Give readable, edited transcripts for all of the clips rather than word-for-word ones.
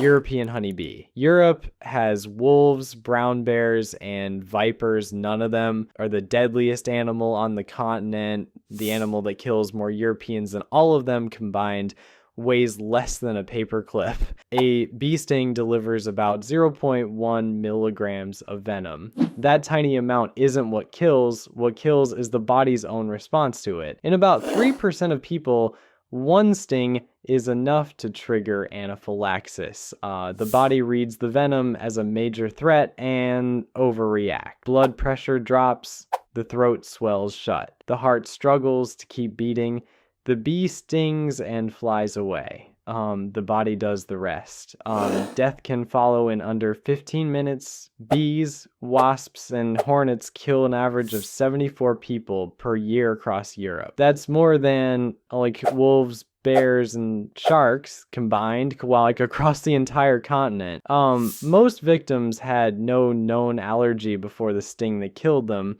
European honeybee. Europe has wolves, brown bears, and vipers. None of them are the deadliest animal on the continent. The animal that kills more Europeans than all of them combined weighs less than a paperclip. A bee sting delivers about 0.1 milligrams of venom. That tiny amount isn't what kills. What kills is the body's own response to it. In about 3% of people, one sting is enough to trigger anaphylaxis. The body reads the venom as a major threat and overreact. Blood pressure drops, the throat swells shut. The heart struggles to keep beating. The bee stings and flies away. The body does the rest. Death can follow in under 15 minutes. Bees, wasps, and hornets kill an average of 74 people per year across Europe. That's more than like wolves, bears, and sharks combined, like across the entire continent. Most victims had no known allergy before the sting that killed them,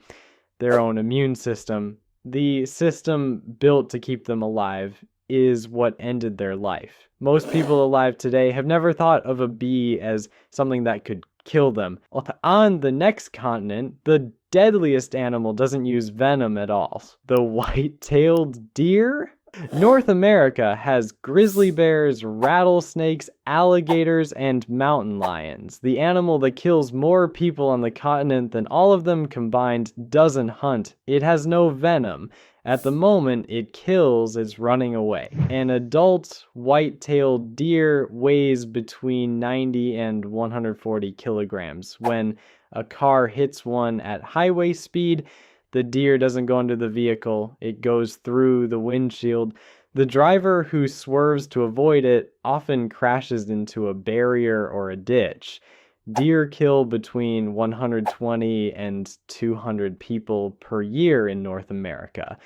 their own immune system. The system built to keep them alive is what ended their life. Most people alive today have never thought of a bee as something that could kill them. On the next continent, the deadliest animal doesn't use venom at all. The white-tailed deer? North America has grizzly bears, rattlesnakes, alligators, and mountain lions. The animal that kills more people on the continent than all of them combined doesn't hunt. It has no venom. At the moment it kills, it's running away. An adult white-tailed deer weighs between 90 and 140 kilograms. When a car hits one at highway speed, the deer doesn't go into the vehicle, it goes through the windshield. The driver who swerves to avoid it often crashes into a barrier or a ditch. Deer kill between 120 and 200 people per year in North America.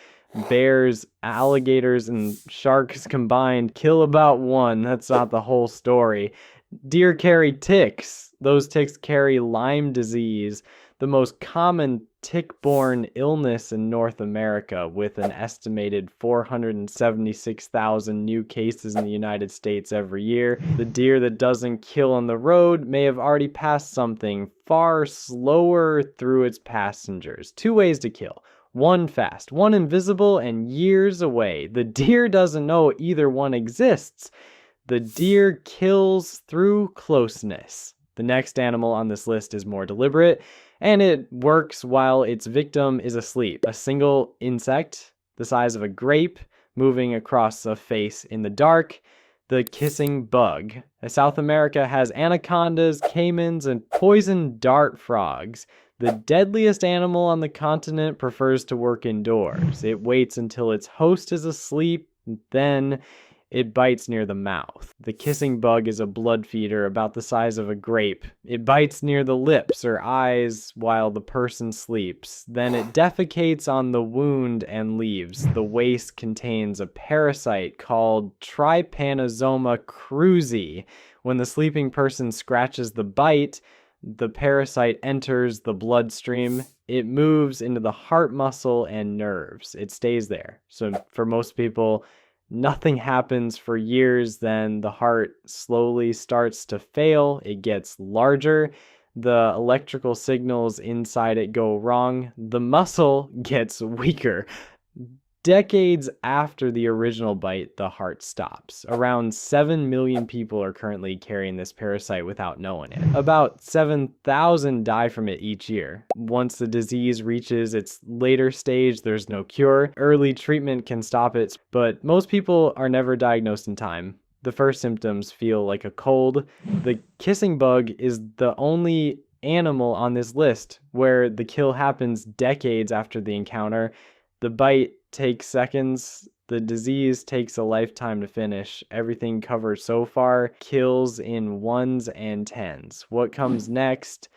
Bears, alligators, and sharks combined kill about one. That's not the whole story. Deer carry ticks. Those ticks carry Lyme disease, the most common tick-borne illness in North America, with an estimated 476,000 new cases in the United States every year. The deer that doesn't kill on the road may have already passed something far slower through its passengers. Two ways to kill. One fast, one invisible, and years away. The deer doesn't know either one exists. The deer kills through closeness. The next animal on this list is more deliberate, and it works while its victim is asleep. A single insect, the size of a grape, moving across a face in the dark. The kissing bug. South America has anacondas, caimans, and poison dart frogs. The deadliest animal on the continent prefers to work indoors. It waits until its host is asleep, then it bites near the mouth. The kissing bug is a blood feeder about the size of a grape. It bites near the lips or eyes while the person sleeps. Then it defecates on the wound and leaves. The waste contains a parasite called Trypanosoma cruzi. When the sleeping person scratches the bite, the parasite enters the bloodstream. It moves into the heart muscle and nerves. It stays there. So for most people, nothing happens for years, then the heart slowly starts to fail. It gets larger. The electrical signals inside it go wrong. The muscle gets weaker. Decades after the original bite, the heart stops. Around 7 million people are currently carrying this parasite without knowing it. About 7,000 die from it each year. Once the disease reaches its later stage, there's no cure. Early treatment can stop it, but most people are never diagnosed in time. The first symptoms feel like a cold. The kissing bug is the only animal on this list where the kill happens decades after the encounter. The bite takes seconds. The disease takes a lifetime to finish. Everything covered so far kills in ones and tens. What comes next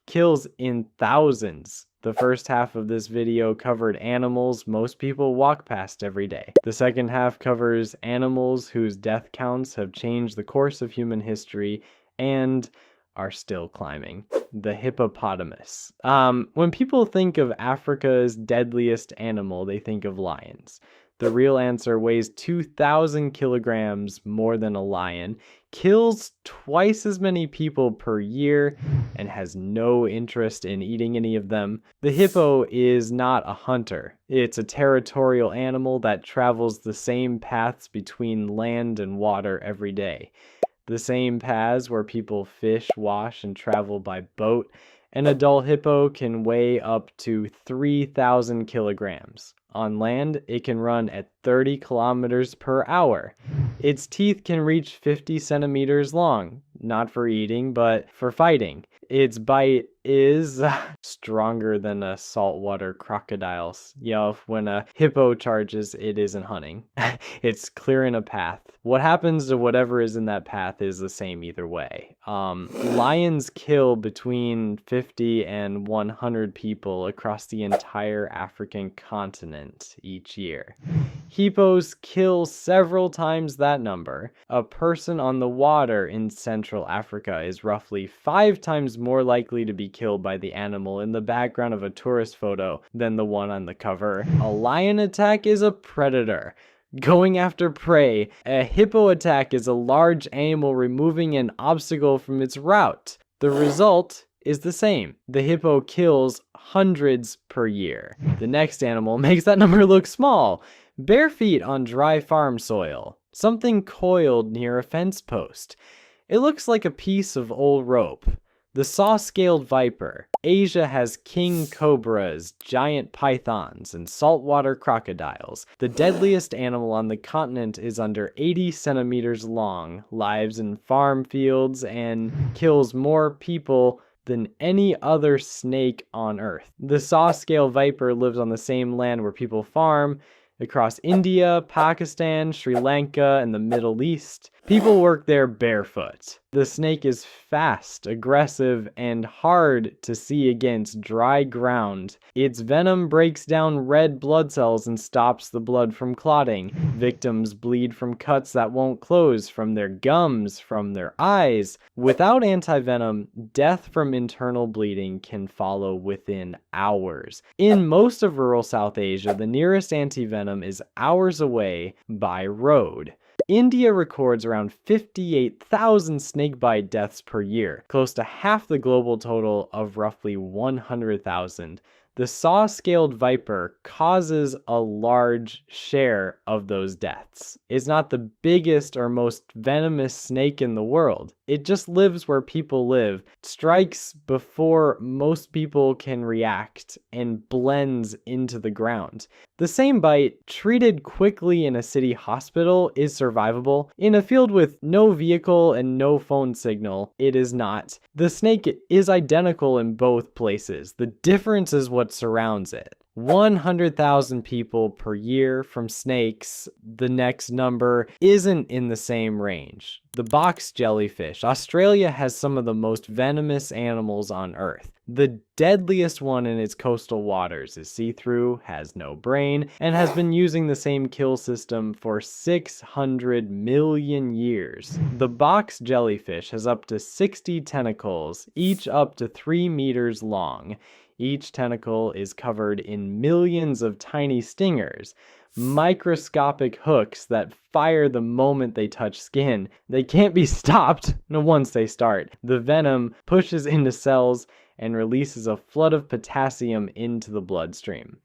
kills in thousands. The first half of this video covered animals most people walk past every day. The second half covers animals whose death counts have changed the course of human history and are still climbing. The hippopotamus. When people think of Africa's deadliest animal, they think of lions. The real answer weighs 2,000 kilograms more than a lion, kills twice as many people per year, and has no interest in eating any of them. The hippo is not a hunter. It's a territorial animal that travels the same paths between land and water every day. The same paths where people fish, wash, and travel by boat. An adult hippo can weigh up to 3,000 kilograms. On land, it can run at 30 kilometers per hour. Its teeth can reach 50 centimeters long, not for eating, but for fighting. Its bite is stronger than a saltwater crocodile's. When a hippo charges, it isn't hunting. It's clearing a path. What happens to whatever is in that path is the same either way. Lions kill between 50 and 100 people across the entire African continent each year. Hippos kill several times that number. A person on the water in Central Africa is roughly 5 times more likely to be killed by the animal in the background of a tourist photo than the one on the cover. A lion attack is a predator going after prey. A hippo attack is a large animal removing an obstacle from its route. The result is the same. The hippo kills hundreds per year. The next animal makes that number look small. Bare feet on dry farm soil. Something coiled near a fence post. It looks like a piece of old rope. The saw-scaled viper. Asia has king cobras, giant pythons, and saltwater crocodiles. The deadliest animal on the continent is under 80 centimeters long, lives in farm fields, and kills more people than any other snake on Earth. The saw-scale viper lives on the same land where people farm, across India, Pakistan, Sri Lanka, and the Middle East. People work there barefoot. The snake is fast, aggressive, and hard to see against dry ground. Its venom breaks down red blood cells and stops the blood from clotting. Victims bleed from cuts that won't close, from their gums, from their eyes. Without antivenom, death from internal bleeding can follow within hours. In most of rural South Asia, the nearest antivenom is hours away by road. India records around 58,000 snakebite deaths per year, close to half the global total of roughly 100,000. The saw-scaled viper causes a large share of those deaths. It's not the biggest or most venomous snake in the world. It just lives where people live, strikes before most people can react, and blends into the ground. The same bite, treated quickly in a city hospital, is survivable. In a field with no vehicle and no phone signal, it is not. The snake is identical in both places. The difference is what surrounds it. 100,000 people per year from snakes. The next number isn't in the same range. The box jellyfish. Australia has some of the most venomous animals on Earth. The deadliest one in its coastal waters is see-through, has no brain, and has been using the same kill system for 600 million years. The box jellyfish has up to 60 tentacles, each up to 3 meters long. Each tentacle is covered in millions of tiny stingers, microscopic hooks that fire the moment they touch skin. They can't be stopped once they start. The venom pushes into cells and releases a flood of potassium into the bloodstream.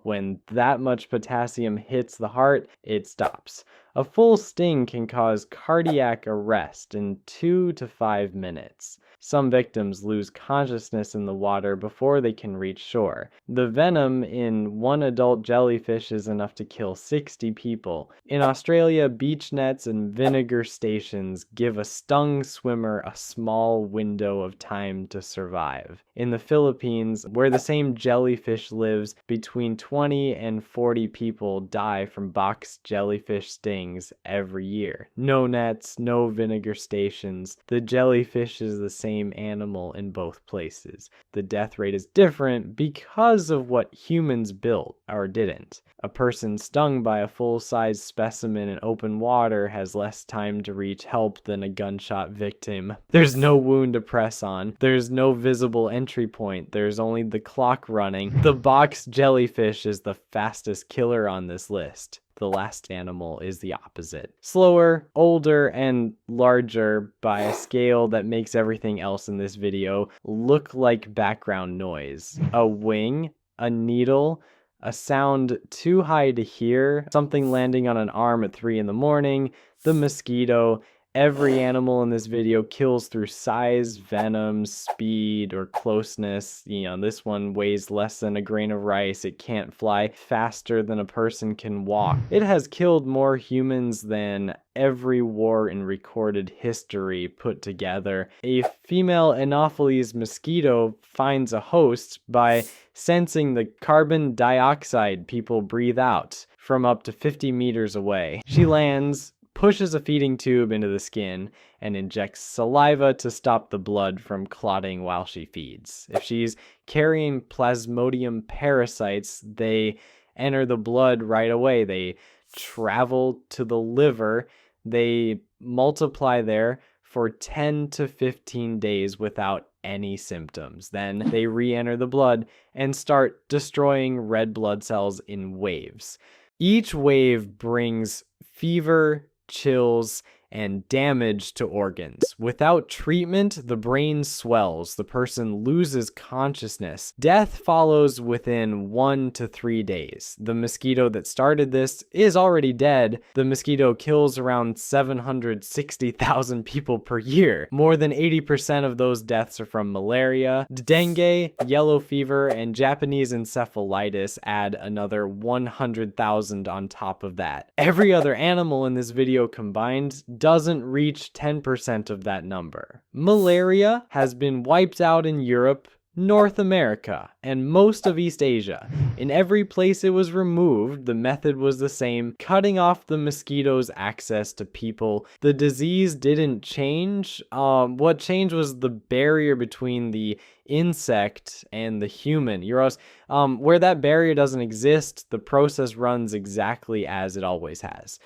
When that much potassium hits the heart, it stops. A full sting can cause cardiac arrest in 2 to 5 minutes. Some victims lose consciousness in the water before they can reach shore. The venom in one adult jellyfish is enough to kill 60 people. In Australia, beach nets and vinegar stations give a stung swimmer a small window of time to survive. In the Philippines, where the same jellyfish lives, between 20 and 40 people die from box jellyfish stings every year. No nets, no vinegar stations. The jellyfish is the same animal in both places. The death rate is different because of what humans built or didn't. A person stung by a full-size specimen in open water has less time to reach help than a gunshot victim. There's no wound to press on. There's no visible entry point. There's only the clock running. The box jellyfish is the fastest killer on this list. The last animal is the opposite. Slower, older, and larger by a scale that makes everything else in this video look like background noise. A wing, a needle, a sound too high to hear, something landing on an arm at 3 in the morning, the mosquito. Every animal in this video kills through size, venom, speed, or closeness. This one weighs less than a grain of rice. It can't fly faster than a person can walk. It has killed more humans than every war in recorded history put together. A female Anopheles mosquito finds a host by sensing the carbon dioxide people breathe out from up to 50 meters away. She lands, pushes a feeding tube into the skin, and injects saliva to stop the blood from clotting while she feeds. If she's carrying Plasmodium parasites, they enter the blood right away. They travel to the liver. They multiply there for 10 to 15 days without any symptoms. Then they re-enter the blood and start destroying red blood cells in waves. Each wave brings fever, chills, and damage to organs. Without treatment, the brain swells. The person loses consciousness. Death follows within 1 to 3 days. The mosquito that started this is already dead. The mosquito kills around 760,000 people per year. More than 80% of those deaths are from malaria. Dengue, yellow fever, and Japanese encephalitis add another 100,000 on top of that. Every other animal in this video combined doesn't reach 10% of that number. Malaria has been wiped out in Europe, North America, and most of East Asia. In every place it was removed, the method was the same, cutting off the mosquito's access to people. The disease didn't change. What changed was the barrier between the insect and the human. Where that barrier doesn't exist, the process runs exactly as it always has.